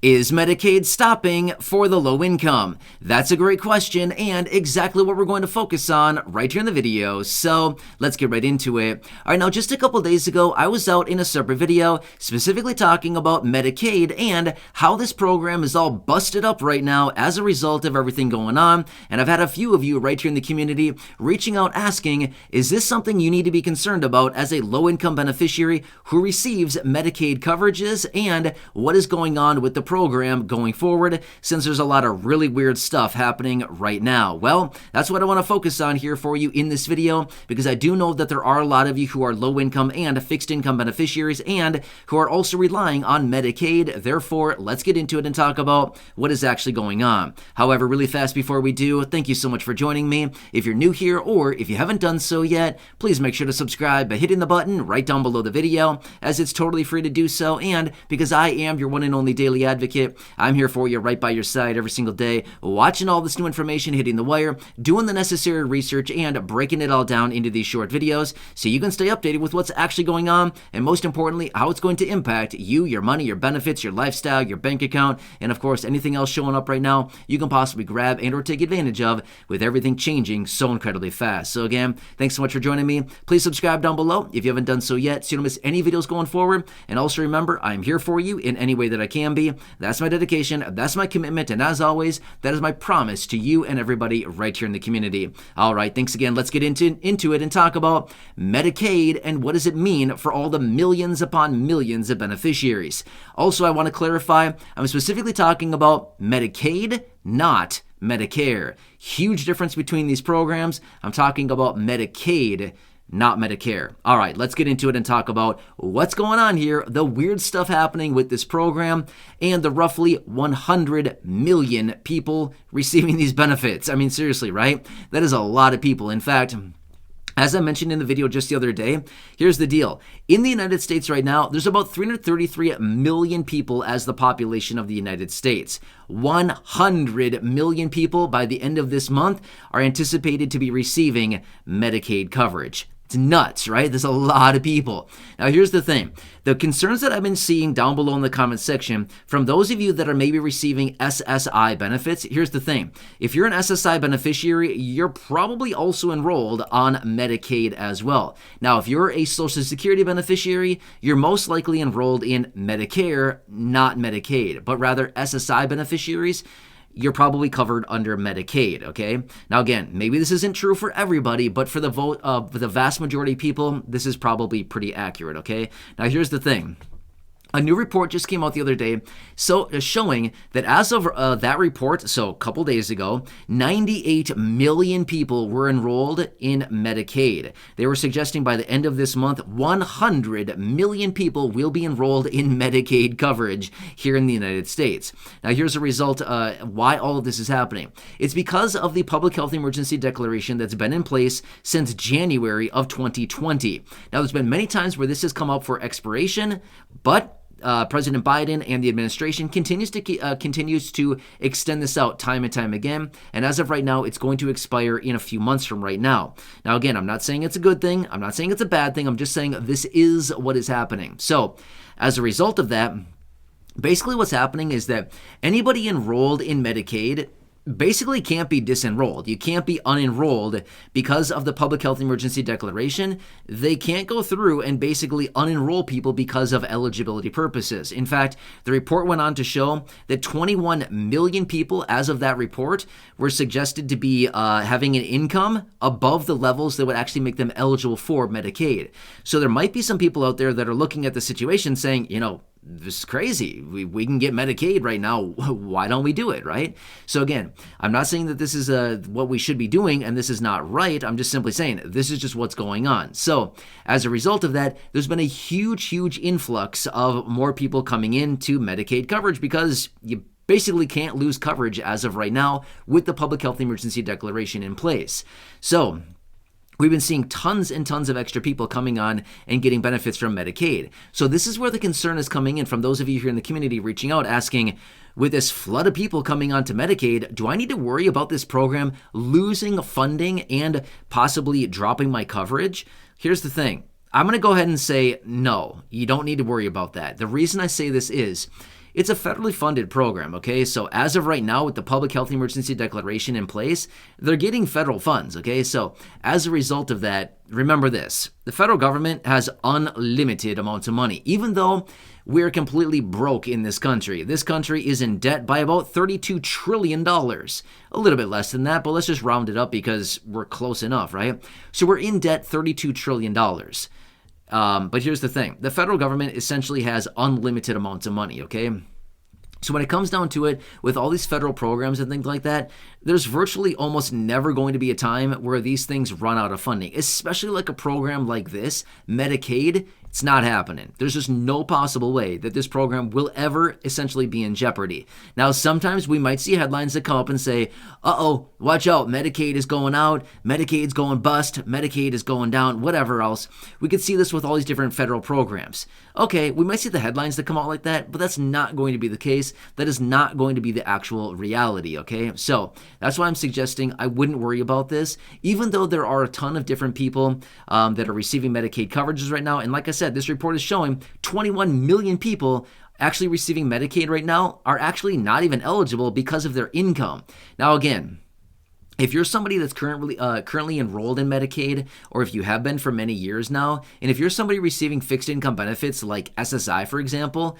Is Medicaid stopping for the low income? That's a great question and exactly what we're going to focus on right here in the video. So let's get right into it. All right, now just a couple days ago, I was out in a separate video specifically talking about Medicaid and how this program is all busted up right now as a result of everything going on. And I've had a few of you right here in the community reaching out asking, is this something you need to be concerned about as a low income beneficiary who receives Medicaid coverages, and what is going on with the program going forward, since there's a lot of really weird stuff happening right now? Well, that's what I want to focus on here for you in this video, because I do know that there are a lot of you who are low income and fixed income beneficiaries and who are also relying on Medicaid. Therefore, let's get into it and talk about what is actually going on. However, really fast before we do, thank you so much for joining me. If you're new here or if you haven't done so yet, please make sure to subscribe by hitting the button right down below the video, as it's totally free to do so. And because I am your one and only daily advocate, I'm here for you right by your side every single day, watching all this new information hitting the wire, doing the necessary research, and breaking it all down into these short videos so you can stay updated with what's actually going on, and most importantly, how it's going to impact you, your money, your benefits, your lifestyle, your bank account, and of course, anything else showing up right now you can possibly grab and or take advantage of with everything changing so incredibly fast. So again, thanks so much for joining me. Please subscribe down below if you haven't done so yet so you don't miss any videos going forward. And also remember, I'm here for you in any way that I can be. That's my dedication, that's my commitment, and as always, that is my promise to you and everybody right here in the community. All right, thanks again. Let's get into it and talk about Medicaid and what does it mean for all the millions upon millions of beneficiaries. Also, I want to clarify, I'm specifically talking about Medicaid, not Medicare. Huge difference between these programs. I'm talking about Medicaid, not Medicare. All right, let's get into it and talk about what's going on here, the weird stuff happening with this program, and the roughly 100 million people receiving these benefits. I mean, seriously, right? That is a lot of people. In fact, as I mentioned in the video just the other day, here's the deal. In the United States right now, there's about 333 million people as the population of the United States. 100 million people by the end of this month are anticipated to be receiving Medicaid coverage. It's nuts, right? There's a lot of people. Now, here's the thing. The concerns that I've been seeing down below in the comment section from those of you that are maybe receiving SSI benefits, here's the thing. If you're an SSI beneficiary, you're probably also enrolled on Medicaid as well. Now, if you're a Social Security beneficiary, you're most likely enrolled in Medicare, not Medicaid, but rather SSI beneficiaries, you're probably covered under Medicaid, okay? Now again, maybe this isn't true for everybody, but for the vast majority of people, this is probably pretty accurate, okay? Now here's the thing. A new report just came out the other day showing that as of that report, so a couple days ago, 98 million people were enrolled in Medicaid. They were suggesting by the end of this month, 100 million people will be enrolled in Medicaid coverage here in the United States. Now here's a result why all of this is happening. It's because of the public health emergency declaration that's been in place since January of 2020. Now there's been many times where this has come up for expiration, but President Biden and the administration continues to extend this out time and time again. And as of right now, it's going to expire in a few months from right now. Now, again, I'm not saying it's a good thing. I'm not saying it's a bad thing. I'm just saying this is what is happening. So as a result of that, basically what's happening is that anybody enrolled in Medicaid basically can't be disenrolled. You can't be unenrolled because of the public health emergency declaration. They can't go through and basically unenroll people because of eligibility purposes. In fact, the report went on to show that 21 million people as of that report were suggested to be having an income above the levels that would actually make them eligible for Medicaid. So there might be some people out there that are looking at the situation saying, you know, this is crazy. We can get Medicaid right now. Why don't we do it, right? So again, I'm not saying that this is what we should be doing and this is not right. I'm just simply saying this is just what's going on. So as a result of that, there's been a huge influx of more people coming into Medicaid coverage because you basically can't lose coverage as of right now with the public health emergency declaration in place. So we've been seeing tons and tons of extra people coming on and getting benefits from Medicaid. So this is where the concern is coming in from those of you here in the community reaching out asking, with this flood of people coming onto Medicaid, do I need to worry about this program losing funding and possibly dropping my coverage? Here's the thing. I'm going to go ahead and say, no, you don't need to worry about that. The reason I say this is it's a federally funded program, okay? So as of right now, with the public health emergency declaration in place, they're getting federal funds, okay? So as a result of that, remember this, the federal government has unlimited amounts of money, even though we're completely broke in this country. This country is in debt by about $32 trillion. A little bit less than that, but let's just round it up because we're close enough, right? So we're in debt $32 trillion. But here's the thing. The federal government essentially has unlimited amounts of money, okay? So when it comes down to it, with all these federal programs and things like that, there's virtually almost never going to be a time where these things run out of funding, especially like a program like this, Medicaid. It's not happening. There's just no possible way that this program will ever essentially be in jeopardy. Now, sometimes we might see headlines that come up and say, uh-oh, watch out, Medicaid is going out, Medicaid's going bust, Medicaid is going down, whatever else. We could see this with all these different federal programs. Okay, we might see the headlines that come out like that, but that's not going to be the case. That is not going to be the actual reality, okay? So that's why I'm suggesting I wouldn't worry about this, even though there are a ton of different people that are receiving Medicaid coverages right now. And like I said, this report is showing 21 million people actually receiving Medicaid right now are actually not even eligible because of their income. Now, again, if you're somebody that's currently enrolled in Medicaid, or if you have been for many years now, and if you're somebody receiving fixed income benefits like SSI, for example,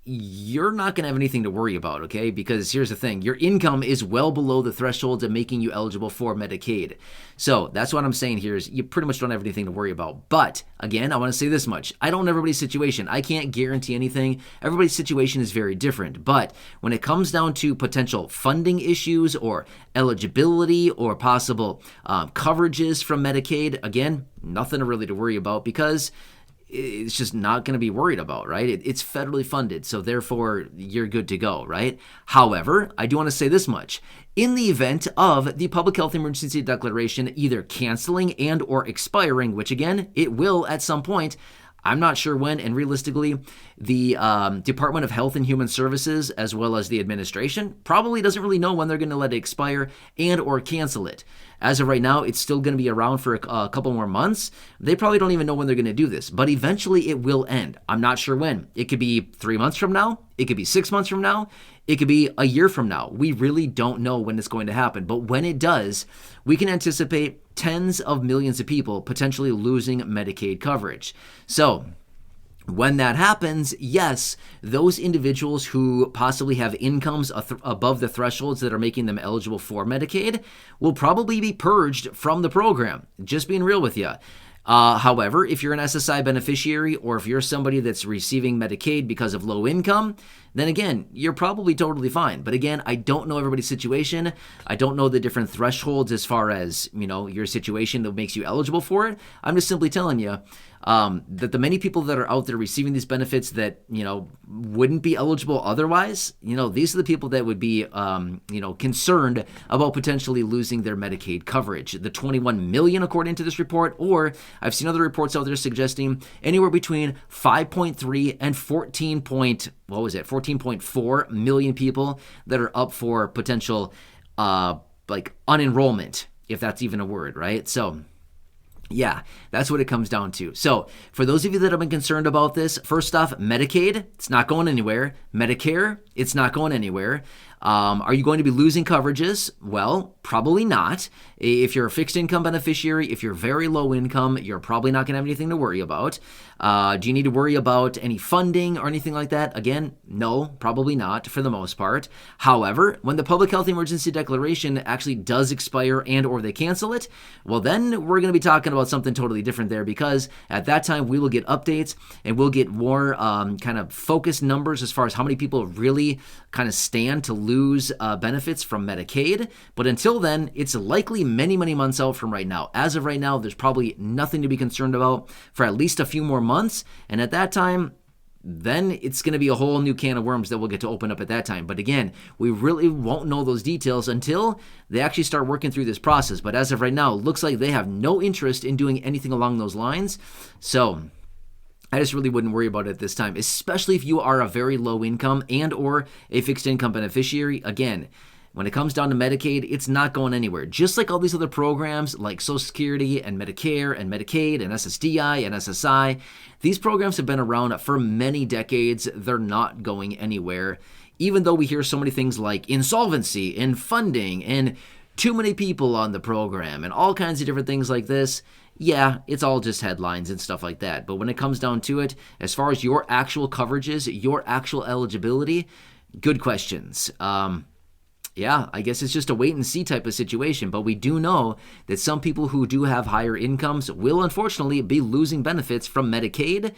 you're not going to have anything to worry about, okay? Because here's the thing, your income is well below the thresholds of making you eligible for Medicaid. So that's what I'm saying here is you pretty much don't have anything to worry about. But again, I want to say this much. I don't know everybody's situation. I can't guarantee anything. Everybody's situation is very different. But when it comes down to potential funding issues or eligibility or possible coverages from Medicaid, again, nothing really to worry about because it's just not going to be worried about, right? It's federally funded, so therefore you're good to go, right? However, I do want to say this much. In the event of the public health emergency declaration either canceling and or expiring, which again, it will at some point, I'm not sure when, and realistically, the Department of Health and Human Services, as well as the administration, probably doesn't really know when they're going to let it expire and or cancel it. As of right now, it's still going to be around for a couple more months. They probably don't even know when they're going to do this, but eventually it will end. I'm not sure when. It could be 3 months from now. It could be 6 months from now. It could be a year from now. We really don't know when it's going to happen, but when it does, we can anticipate tens of millions of people potentially losing Medicaid coverage. So when that happens, yes, those individuals who possibly have incomes above the thresholds that are making them eligible for Medicaid will probably be purged from the program. Just being real with you. However, if you're an SSI beneficiary or if you're somebody that's receiving Medicaid because of low income, then again, you're probably totally fine. But again, I don't know everybody's situation. I don't know the different thresholds as far as, your situation that makes you eligible for it. I'm just simply telling you that the many people that are out there receiving these benefits that, wouldn't be eligible otherwise, these are the people that would be, concerned about potentially losing their Medicaid coverage. The 21 million, according to this report, or I've seen other reports out there suggesting anywhere between 5.3 and 14.4 million people that are up for potential, unenrollment, if that's even a word, right? So yeah, that's what it comes down to. So for those of you that have been concerned about this, first off, Medicaid, it's not going anywhere. Medicare, it's not going anywhere. Are you going to be losing coverages? Well, probably not. If you're a fixed income beneficiary, if you're very low income, you're probably not going to have anything to worry about. Do you need to worry about any funding or anything like that? Again, no, probably not for the most part. However, when the public health emergency declaration actually does expire and or they cancel it, well, then we're going to be talking about something totally different there, because at that time we will get updates and we'll get more kind of focused numbers as far as how many people really kind of stand to lose benefits from Medicaid. But until then, it's likely many, many months out from right now. As of right now, there's probably nothing to be concerned about for at least a few more months. And at that time, then it's going to be a whole new can of worms that we'll get to open up at that time. But again, we really won't know those details until they actually start working through this process. But as of right now, it looks like they have no interest in doing anything along those lines. So I just really wouldn't worry about it at this time, especially if you are a very low income and or a fixed income beneficiary. Again, when it comes down to Medicaid, it's not going anywhere. Just like all these other programs like Social Security and Medicare and Medicaid and SSDI and SSI, these programs have been around for many decades. They're not going anywhere. Even though we hear so many things like insolvency and funding and too many people on the program and all kinds of different things like this, yeah, it's all just headlines and stuff like that. But when it comes down to it, as far as your actual coverages, your actual eligibility, good questions. Yeah, I guess it's just a wait and see type of situation, but we do know that some people who do have higher incomes will unfortunately be losing benefits from Medicaid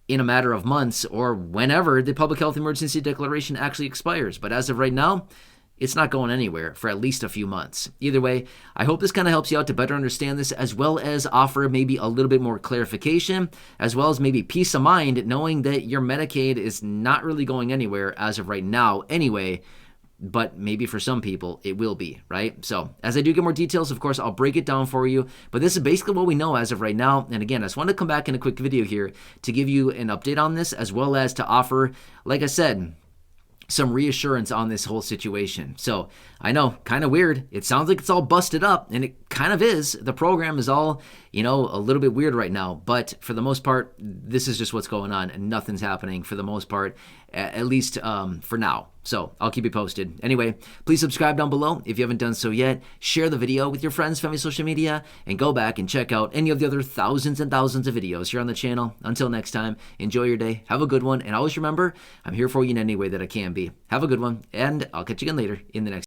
in a matter of months or whenever the public health emergency declaration actually expires. But as of right now, it's not going anywhere for at least a few months. Either way, I hope this kind of helps you out to better understand this, as well as offer maybe a little bit more clarification, as well as maybe peace of mind knowing that your Medicaid is not really going anywhere as of right now anyway, but maybe for some people it will be, right? So as I do get more details, of course, I'll break it down for you, but this is basically what we know as of right now. And again, I just wanted to come back in a quick video here to give you an update on this, as well as to offer, like I said, some reassurance on this whole situation. So I know, kind of weird. It sounds like it's all busted up, and it kind of is. The program is all, a little bit weird right now. But for the most part, this is just what's going on, and nothing's happening for the most part, at least for now. So I'll keep you posted. Anyway, please subscribe down below if you haven't done so yet. Share the video with your friends, family, social media, and go back and check out any of the other thousands and thousands of videos here on the channel. Until next time, enjoy your day. Have a good one. And always remember, I'm here for you in any way that I can be. Have a good one, and I'll catch you again later in the next